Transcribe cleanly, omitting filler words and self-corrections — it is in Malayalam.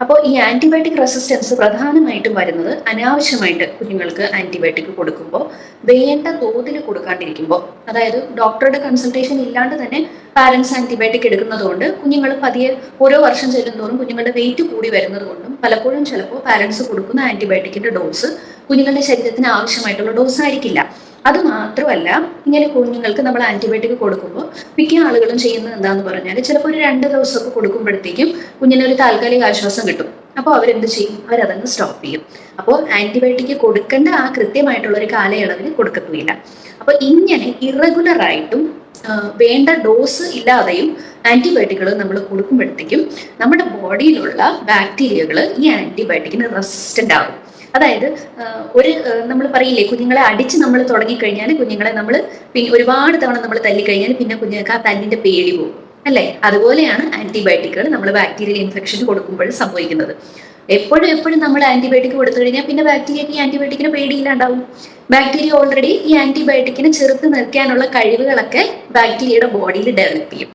അപ്പോൾ ഈ ആന്റിബയോട്ടിക് റെസിസ്റ്റൻസ് പ്രധാനമായിട്ടും വരുന്നത് അനാവശ്യമായിട്ട് കുഞ്ഞുങ്ങൾക്ക് ആന്റിബയോട്ടിക് കൊടുക്കുമ്പോൾ വേണ്ട തോതിൽ കൊടുക്കാണ്ടിരിക്കുമ്പോൾ, അതായത് ഡോക്ടറുടെ കൺസൾട്ടേഷൻ ഇല്ലാണ്ട് തന്നെ പാരന്റ്സ് ആന്റിബയോട്ടിക് എടുക്കുന്നത് കൊണ്ട് കുഞ്ഞുങ്ങൾ പതിയെ ഓരോ വർഷം ചെല്ലുന്തോറും കുഞ്ഞുങ്ങളുടെ വെയിറ്റ് കൂടി വരുന്നത് കൊണ്ടും പലപ്പോഴും ചിലപ്പോൾ പാരന്റ്സ് കൊടുക്കുന്ന ആന്റിബയോട്ടിക്കിന്റെ ഡോസ് കുഞ്ഞുങ്ങളുടെ ശരീരത്തിന് ആവശ്യമായിട്ടുള്ള ഡോസ് ആയിരിക്കില്ല. അത് മാത്രമല്ല, ഇങ്ങനെ കുഞ്ഞുങ്ങൾക്ക് നമ്മൾ ആന്റിബയോട്ടിക് കൊടുക്കുമ്പോൾ മിക്ക ആളുകളും ചെയ്യുന്നത് എന്താന്ന് പറഞ്ഞാൽ ചിലപ്പോൾ ഒരു 2 ദിവസമൊക്കെ കൊടുക്കുമ്പോഴത്തേക്കും കുഞ്ഞിനൊരു താൽക്കാലിക ആശ്വാസം കിട്ടും. അപ്പോൾ അവരെന്ത് ചെയ്യും? അവരതങ്ങ് സ്റ്റോപ്പ് ചെയ്യും. അപ്പോൾ ആന്റിബയോട്ടിക് കൊടുക്കേണ്ട ആ കൃത്യമായിട്ടുള്ള ഒരു കാലയളവിൽ കൊടുക്കത്തുമില്ല. അപ്പോൾ ഇങ്ങനെ ഇറഗുലർ ആയിട്ടും വേണ്ട ഡോസ് ഇല്ലാതെയും ആന്റിബയോട്ടിക്കുകൾ നമ്മൾ കൊടുക്കുമ്പോഴത്തേക്കും നമ്മുടെ ബോഡിയിലുള്ള ബാക്ടീരിയകൾ ഈ ആന്റിബയോട്ടിക്കിന് റെസിസ്റ്റന്റ് ആകും. അതായത് ഒരു നമ്മൾ പറയില്ലേ, കുഞ്ഞുങ്ങളെ അടിച്ച് നമ്മൾ തുടങ്ങിക്കഴിഞ്ഞാൽ കുഞ്ഞുങ്ങളെ നമ്മൾ പിന്നെ ഒരുപാട് തവണ നമ്മൾ തല്ലിക്കഴിഞ്ഞാൽ പിന്നെ കുഞ്ഞുങ്ങൾക്ക് ആ തല്ലിന്റെ പേടി പോകും അല്ലേ? അതുപോലെയാണ് ആന്റിബയോട്ടിക്കുകൾ നമ്മൾ ബാക്ടീരിയൽ ഇൻഫെക്ഷൻ കൊടുക്കുമ്പോൾ സംഭവിക്കുന്നത്. എപ്പോഴും നമ്മൾ ആന്റിബയോട്ടിക് കൊടുത്തു കഴിഞ്ഞാൽ പിന്നെ ബാക്ടീരിയക്ക് ഈ ആന്റിബയോട്ടിക്കിന് പേടിയില്ലാണ്ടാവും. ബാക്ടീരിയ ഓൾറെഡി ഈ ആന്റിബയോട്ടിക്കിനെ ചെറുത്ത് നിർത്താനുള്ള കഴിവുകളൊക്കെ ബാക്ടീരിയയുടെ ബോഡിയിൽ ഡെവലപ്പ് ചെയ്യും.